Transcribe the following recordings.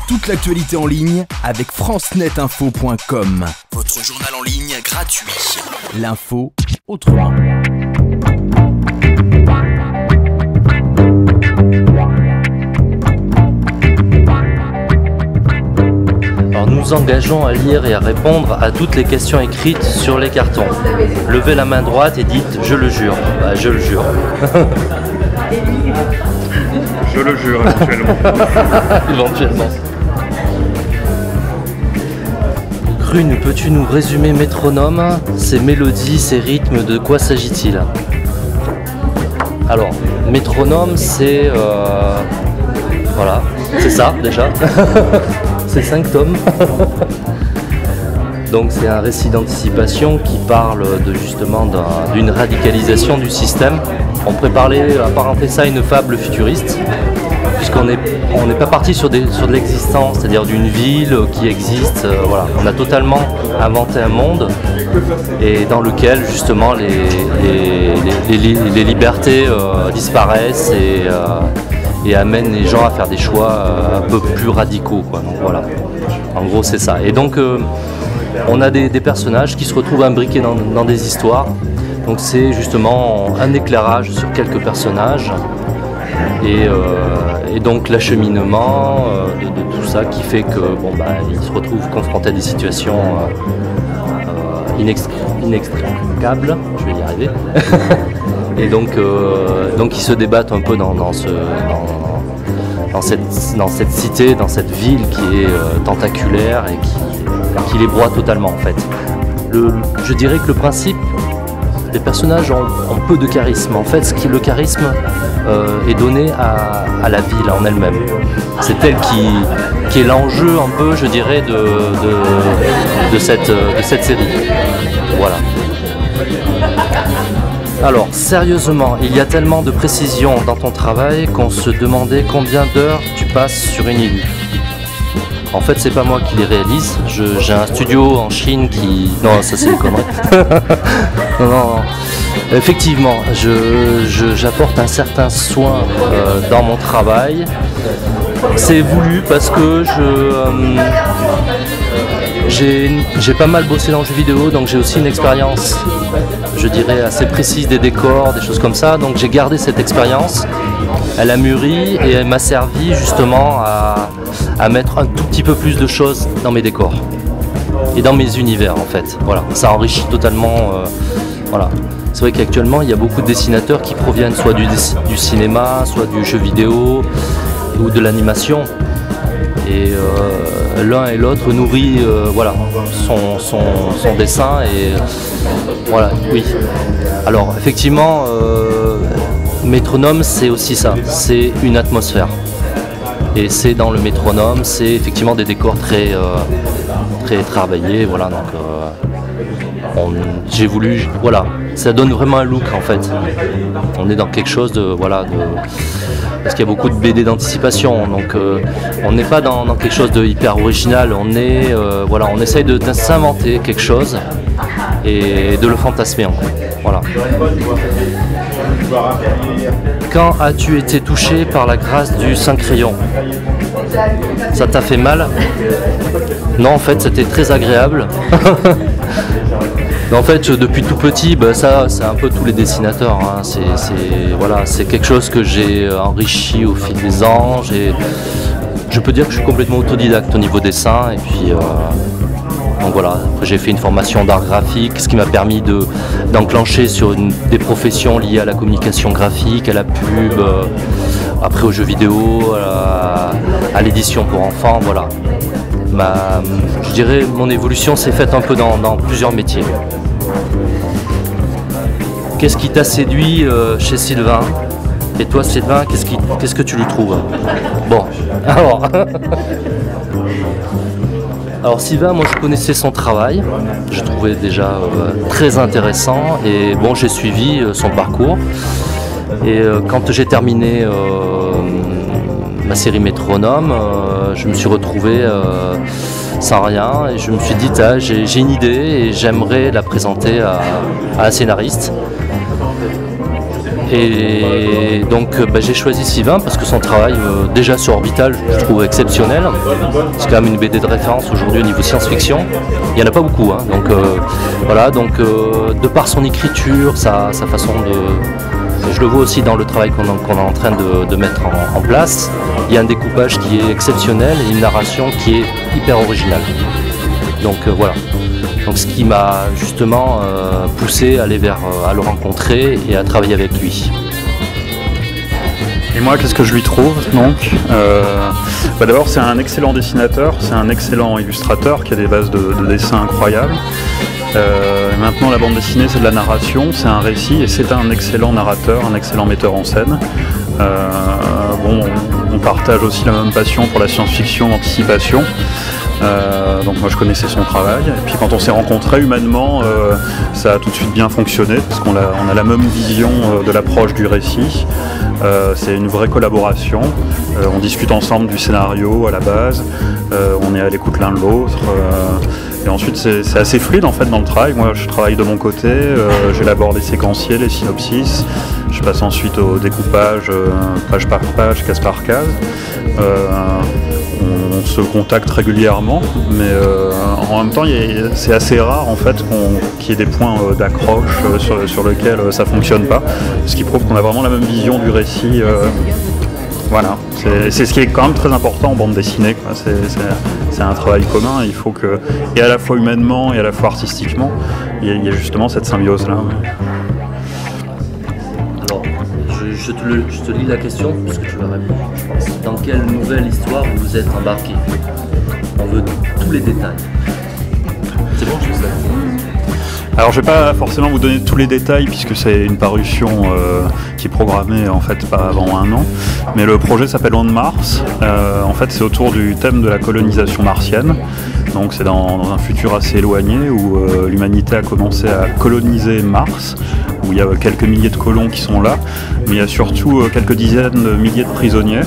Toute l'actualité en ligne avec francenetinfo.com. Votre journal en ligne gratuit. L'info autrement. Alors nous nous engageons à lire et à répondre à toutes les questions écrites sur les cartons. Levez la main droite et dites « je le jure ». Bah, je le jure. Je le jure, éventuellement. Éventuellement. Grune, peux-tu nous résumer Métronome, ses mélodies, ses rythmes, de quoi s'agit-il? Alors, Métronome, c'est... voilà, c'est ça déjà. C'est 5 tomes. Donc c'est un récit d'anticipation qui parle justement d'une radicalisation du système. On pourrait apparenter ça à une fable futuriste, puisqu'on n'est pas parti sur de l'existence, c'est-à-dire d'une ville qui existe. Voilà. On a totalement inventé un monde et dans lequel justement les libertés disparaissent et amènent les gens à faire des choix un peu plus radicaux, quoi. Donc voilà, en gros c'est ça. Et donc on a des personnages qui se retrouvent imbriqués dans des histoires. Donc c'est justement un éclairage sur quelques personnages et donc l'acheminement de tout ça qui fait que ils se retrouvent confrontés à des situations inextricables, je vais y arriver. Et donc ils se débattent un peu dans cette cité, dans cette ville qui est tentaculaire et qui les broie totalement en fait. Je dirais que le principe, les personnages ont peu de charisme. En fait, le charisme est donné à la ville en elle-même. C'est elle qui est l'enjeu un peu, je dirais, de cette série. Voilà. Alors, sérieusement, il y a tellement de précision dans ton travail qu'on se demandait combien d'heures tu passes sur une île. En fait, c'est pas moi qui les réalise. J'ai un studio en Chine qui... Non, ça c'est une connerie. non. Effectivement, j'apporte un certain soin dans mon travail. C'est voulu parce que j'ai pas mal bossé dans le jeu vidéo, donc j'ai aussi une expérience, je dirais, assez précise des décors, des choses comme ça. Donc j'ai gardé cette expérience, elle a mûri et elle m'a servi justement à mettre un tout petit peu plus de choses dans mes décors et dans mes univers en fait. Voilà, ça enrichit totalement. Voilà. C'est vrai qu'actuellement il y a beaucoup de dessinateurs qui proviennent soit du cinéma, soit du jeu vidéo ou de l'animation. Et l'un et l'autre nourrit voilà, son dessin et voilà, oui. Alors effectivement, Métronome c'est aussi ça, c'est une atmosphère. Et c'est dans le Métronome, c'est effectivement des décors très travaillés, voilà, donc j'ai voulu, voilà, ça donne vraiment un look en fait. On est dans quelque chose parce qu'il y a beaucoup de BD d'anticipation, donc on n'est pas dans quelque chose de hyper original, on essaye de s'inventer quelque chose et de le fantasmer en fait. Voilà. Quand as-tu été touché par la grâce du Saint-Crayon? Ça t'a fait mal? Non, en fait c'était très agréable. En fait, depuis tout petit, ça c'est un peu tous les dessinateurs, hein. C'est quelque chose que j'ai enrichi au fil des ans. Je peux dire que je suis complètement autodidacte au niveau dessin. Et puis, donc voilà, après, j'ai fait une formation d'art graphique, ce qui m'a permis d'enclencher sur des professions liées à la communication graphique, à la pub, après aux jeux vidéo, à l'édition pour enfants, voilà. Je dirais mon évolution s'est faite un peu dans plusieurs métiers. Qu'est-ce qui t'a séduit chez Sylvain? Et toi Sylvain, qu'est-ce que tu lui trouves? Bon, alors Sylvain, moi je connaissais son travail, je trouvais déjà très intéressant et bon, j'ai suivi son parcours. Et quand j'ai terminé ma série Métronome, je me suis retrouvé sans rien et je me suis dit j'ai une idée et j'aimerais la présenter à un scénariste. Et donc j'ai choisi Sylvain parce que son travail, déjà sur Orbital, je trouve exceptionnel. C'est quand même une BD de référence aujourd'hui au niveau science-fiction. Il n'y en a pas beaucoup, hein. Donc voilà, donc de par son écriture, sa façon de... Je le vois aussi dans le travail qu'on est en train de mettre en place. Il y a un découpage qui est exceptionnel et une narration qui est hyper originale. Donc voilà. Donc ce qui m'a justement poussé à aller à le rencontrer et à travailler avec lui. Et moi, qu'est-ce que je lui trouve donc d'abord, c'est un excellent dessinateur, c'est un excellent illustrateur qui a des bases de dessin incroyables. Maintenant, la bande dessinée, c'est de la narration, c'est un récit et c'est un excellent narrateur, un excellent metteur en scène. On partage aussi la même passion pour la science-fiction d'anticipation. Donc moi je connaissais son travail et puis quand on s'est rencontrés humainement ça a tout de suite bien fonctionné parce qu'on a la même vision de l'approche du récit. C'est une vraie collaboration, on discute ensemble du scénario à la base, on est à l'écoute l'un de l'autre et ensuite c'est assez fluide en fait dans le travail. Moi je travaille de mon côté, j'élabore les séquenciers, les synopsis, je passe ensuite au découpage page par page, case par case. On se contacte régulièrement, mais en même temps c'est assez rare en fait qu'il y ait des points d'accroche sur lesquels ça fonctionne pas, ce qui prouve qu'on a vraiment la même vision du récit. Voilà, c'est ce qui est quand même très important en bande dessinée, quoi. C'est un travail commun, il faut que, et à la fois humainement et à la fois artistiquement, il y a justement cette symbiose-là. Je te lis la question, puisque tu vas répondre, je pense. Dans quelle nouvelle histoire vous vous êtes embarqué? On veut tous les détails. C'est bon, je sais. Alors je ne vais pas forcément vous donner tous les détails puisque c'est une parution qui est programmée en fait pas avant 1 an. Mais le projet s'appelle On Mars. En fait c'est autour du thème de la colonisation martienne. Donc c'est dans un futur assez éloigné où l'humanité a commencé à coloniser Mars, où il y a quelques milliers de colons qui sont là, mais il y a surtout quelques dizaines de milliers de prisonniers.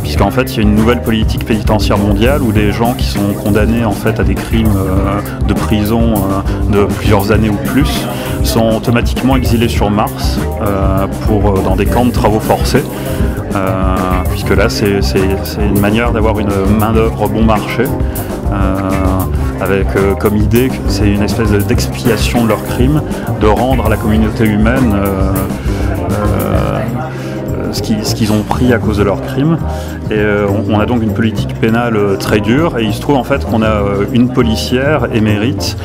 Puisqu'en fait il y a une nouvelle politique pénitentiaire mondiale où des gens qui sont condamnés en fait à des crimes de prison de plusieurs années ou plus sont automatiquement exilés sur Mars dans des camps de travaux forcés, puisque là c'est une manière d'avoir une main d'œuvre bon marché, avec comme idée que c'est une espèce d'expiation de leurs crimes, de rendre à la communauté humaine ce qu'ils ont pris à cause de leurs crimes. Et on a donc une politique pénale très dure, et il se trouve en fait qu'on a une policière émérite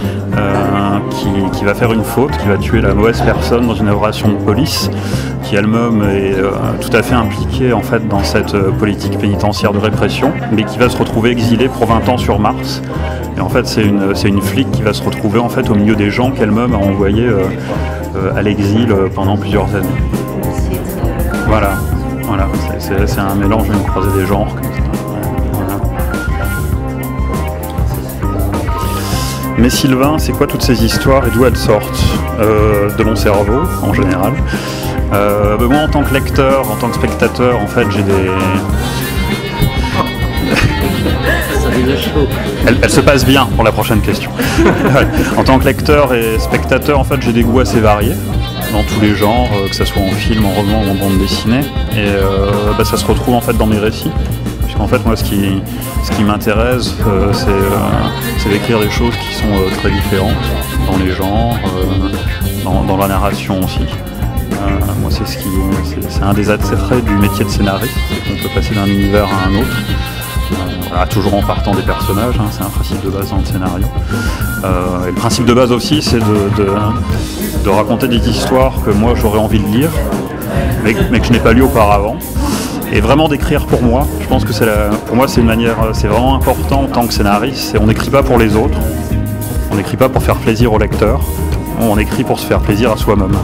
qui va faire une faute, qui va tuer la mauvaise personne dans une opération de police, qui elle-même est tout à fait impliquée en fait dans cette politique pénitentiaire de répression, mais qui va se retrouver exilée pour 20 ans sur Mars. Et en fait c'est une flic qui va se retrouver en fait au milieu des gens qu'elle-même a envoyés à l'exil pendant plusieurs années. Voilà, c'est un mélange, une croisée des genres comme ça. Voilà. Mais Sylvain, c'est quoi toutes ces histoires et d'où elles sortent? De mon cerveau, en général. Moi, en tant que lecteur, en tant que spectateur, en fait, j'ai des... Elle se passe bien pour la prochaine question. En tant que lecteur et spectateur, en fait, j'ai des goûts assez variés dans tous les genres, que ce soit en film, en roman ou en bande dessinée, et ça se retrouve en fait dans mes récits, puisqu'en fait moi ce qui m'intéresse c'est d'écrire des choses qui sont très différentes dans les genres, dans la narration aussi. Moi c'est un des attraits du métier de scénariste, c'est qu'on peut passer d'un univers à un autre. Toujours en partant des personnages, hein, c'est un principe de base dans le scénario. Et le principe de base aussi, c'est de raconter des histoires que moi j'aurais envie de lire, mais que je n'ai pas lu auparavant. Et vraiment d'écrire pour moi, je pense que pour moi c'est une manière, c'est vraiment important en tant que scénariste. On n'écrit pas pour les autres, on n'écrit pas pour faire plaisir au lecteur, on écrit pour se faire plaisir à soi-même.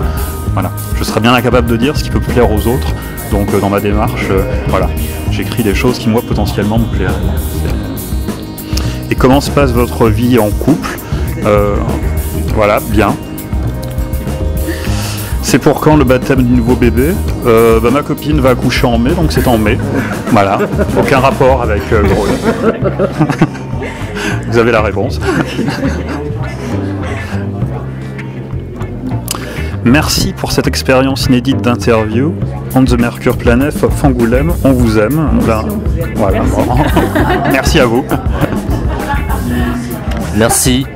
Voilà. Je serais bien incapable de dire ce qui peut plaire aux autres, donc dans ma démarche, voilà. J'écris des choses qui, moi, potentiellement me plairaient. Et comment se passe votre vie en couple? Voilà, bien. C'est pour quand le baptême du nouveau bébé? Ma copine va accoucher en mai, donc c'est en mai. Voilà, aucun rapport avec Gros. Vous avez la réponse. Merci pour cette expérience inédite d'interview. On the Mercure Planet, Angoulême, on vous aime. Voilà. Merci à vous. Merci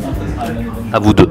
à vous deux.